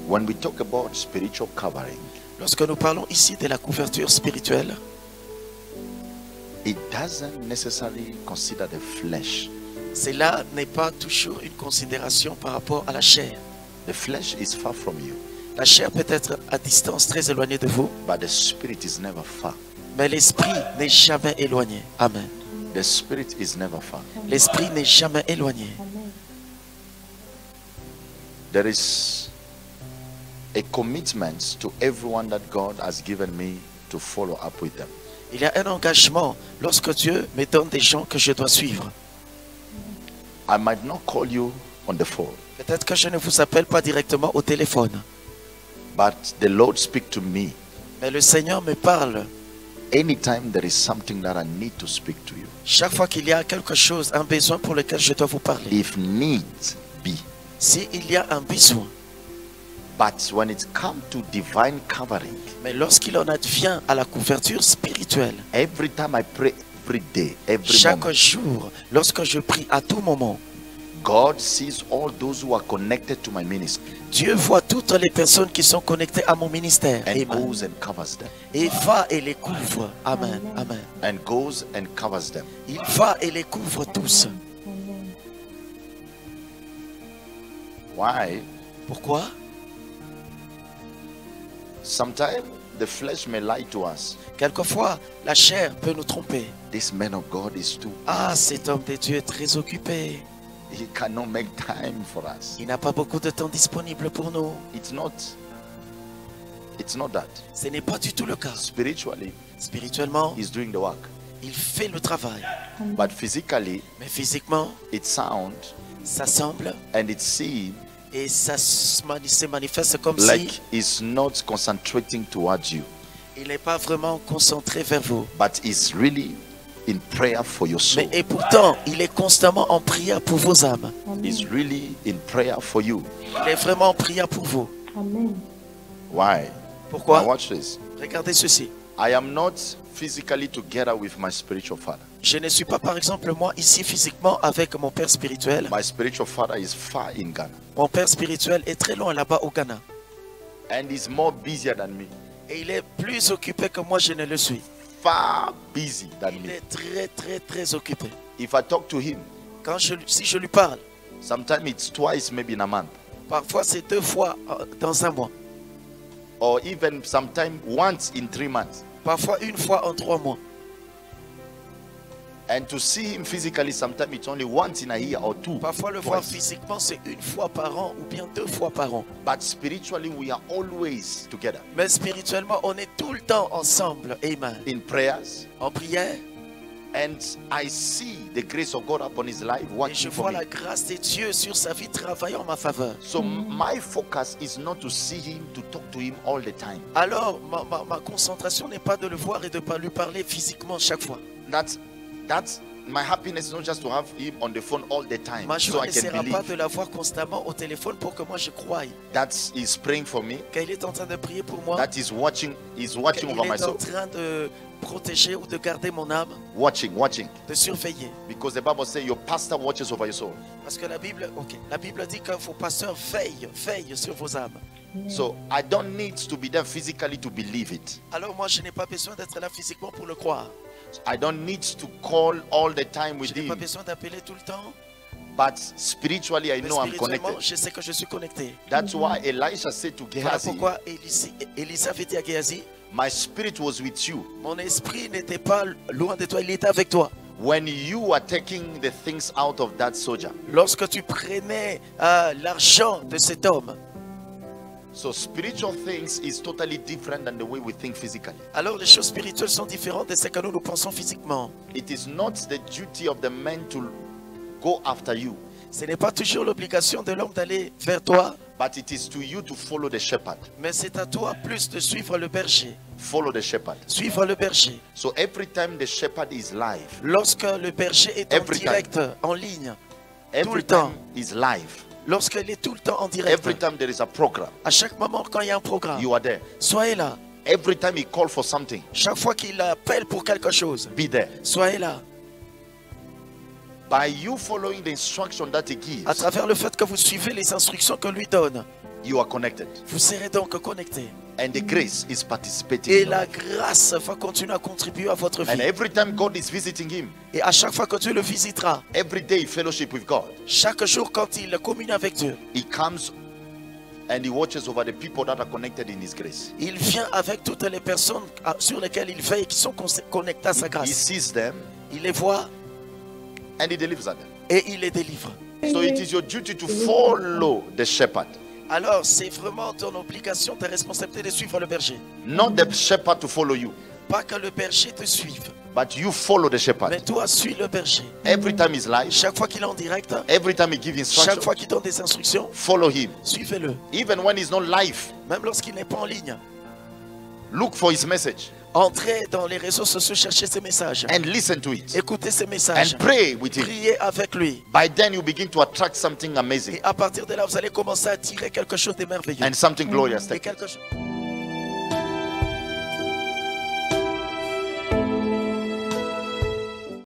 When we talk about spiritual covering, Lorsque nous parlons ici de la couverture spirituelle, it doesn't necessarily consider the flesh. cela n'est pas toujours une considération par rapport à la chair. The flesh is far from you, La chair peut être à distance très éloignée de vous, but the spirit is never far. mais l'esprit n'est jamais éloigné. Amen. The spirit is never far. L'esprit n'est jamais éloigné. There is a commitment to everyone that God has given me to follow up with them. Il y a un engagement lorsque Dieu me donne des gens que je dois suivre. I might not call you on the phone, Peut-être que je ne vous appelle pas directement au téléphone, but the Lord speak to me mais le Seigneur me parle anytime there is something that I need to speak to you. chaque fois qu'il y a quelque chose, un besoin pour lequel je dois vous parler. If need be. S'il y a un besoin, But when it comes to divine covering, mais lorsqu'il en advient à la couverture spirituelle, every time I pray, every day, every chaque moment, jour, lorsque je prie à tout moment, God sees all those who are connected to my ministry Dieu voit toutes les personnes qui sont connectées à mon ministère. and Amen. goes and covers them. Et va et les couvre. Amen. Amen. And goes and covers them. Il va et les couvre tous. Why? Pourquoi? Sometimes the flesh may lie to us. Quelquefois, la chair peut nous tromper. This man of God is too. Ah, cet homme de Dieu est très occupé. He cannot make time for us. Il n'a pas beaucoup de temps disponible pour nous. It's not that. Ce n'est pas du tout le cas. Spiritually, Spirituellement, he's doing the work. il fait le travail. But physically, Mais physiquement, it sounds ça semble and it seems et ça se manifeste comme like si he's not concentrating towards you, il n'est pas vraiment concentré vers vous. but he's really in prayer for your soul. Mais et pourtant, il est constamment en prière pour vos âmes. He's really in prayer for you. Il est vraiment en prière pour vous. Why? Now Pourquoi? watch this. Regardez ceci. I am not physically together with my spiritual father. Je ne suis pas, par exemple, moi, ici physiquement avec mon père spirituel. My spiritual father is far in Ghana, Mon père spirituel est très loin là-bas au Ghana. and he's more busier than me. Et il est plus occupé que moi, je ne le suis. Far busy than Il me. est très, très, très occupé. If I talk to him, Si je lui parle, sometimes it's twice, maybe in a month, parfois c'est 2 fois dans un mois. or even sometimes once in 3 months. Parfois 1 fois en 3 mois. And to see him physically, sometimes it's only once in a year or two. Parfois le voir Twice. physiquement, c'est 1 fois par an ou bien 2 fois par an. But spiritually, we are always together Mais spirituellement, on est tout le temps ensemble. Amen. in prayers. En prière. And I see the grace of God upon his life Et je working for vois me. la grâce de Dieu sur sa vie travaillant en ma faveur. So my focus is not to see him, to talk to him all the time. Alors, ma concentration n'est pas de le voir et de lui parler physiquement chaque fois. That's my happiness is not just to have him on the phone all the time, Ma so joie I ne can sera pas believe de l'avoir constamment au téléphone pour que moi je croie that he's praying for me, qu'il est en train de prier pour moi, that he's watching qu'il over my est en soul, train de protéger ou de garder mon âme, watching. de surveiller. Because the Bible says your pastor watches over your soul. Parce que la Bible dit que vos pasteurs veillent sur vos âmes. So I don't need to be there physically to believe it. Alors moi je n'ai pas besoin d'être là physiquement pour le croire. I don't need to call all the time with Je n'ai pas him. besoin d'appeler tout le temps. But spiritually, I Mais know I'm spirituellement, connected. je sais que je suis connecté. That's why Elisha said to Voilà Gehazi, pourquoi Élisa avait dit à Géhazi, my spirit was with you mon esprit n'était pas loin de toi, il était avec toi. when you were taking the things out of that soldier. Lorsque tu prenais l'argent de cet homme, So spiritual things is totally different than the way we think physically. alors les choses spirituelles sont différentes de ce que nous pensons physiquement. It is not the duty of the man to go after you, Ce n'est pas toujours l'obligation de l'homme d'aller vers toi, but it is to you to follow the shepherd. mais c'est à toi plus de suivre le berger. Follow the shepherd. Suivre le berger. So every time the shepherd is live, Lorsque le berger est en Every direct, en ligne, every le temps. time is live, lorsqu'il est tout le temps en direct, every time there is a program, à chaque moment quand il y a un programme, you are there. soyez là. Every time he calls for something, Chaque fois qu'il appelle pour quelque chose, be there. soyez là. By you following the instruction that he À gives, travers le fait que vous suivez les instructions que lui donne, You are connected. Vous serez donc connectés. And the grace is participating. Et in your la life. grâce va continuer à contribuer à votre And vie. every time God is visiting him, Et à chaque fois que Dieu le visitera, every day fellowship with God, chaque jour quand il communie avec Dieu, he comes and he watches over the people that are connected in his grace. il vient avec toutes les personnes sur lesquelles il veille, qui sont connectées à sa He grâce. sees them Il les voit and he delivers them. et il les délivre. So it is your duty to follow the shepherd. Alors c'est vraiment ton obligation, ta responsabilité de suivre le berger. Not the shepherd to follow you, Pas que le berger te suive, but you follow the mais shepherd. toi suis le berger. Every time he's live, Chaque fois qu'il est en direct, every time he gives chaque instructions, fois qu'il donne des instructions, follow him. suivez-le. Even when he's not live, Même lorsqu'il n'est pas en ligne, look for his message entrez dans les réseaux sociaux, cherchez ses messages. and listen to it Écoutez ses messages. and pray with him. Priez avec lui. By then you begin to attract something amazing Et à partir de là, vous allez commencer à tirer quelque chose de merveilleux. and something glorious. Et quelque chose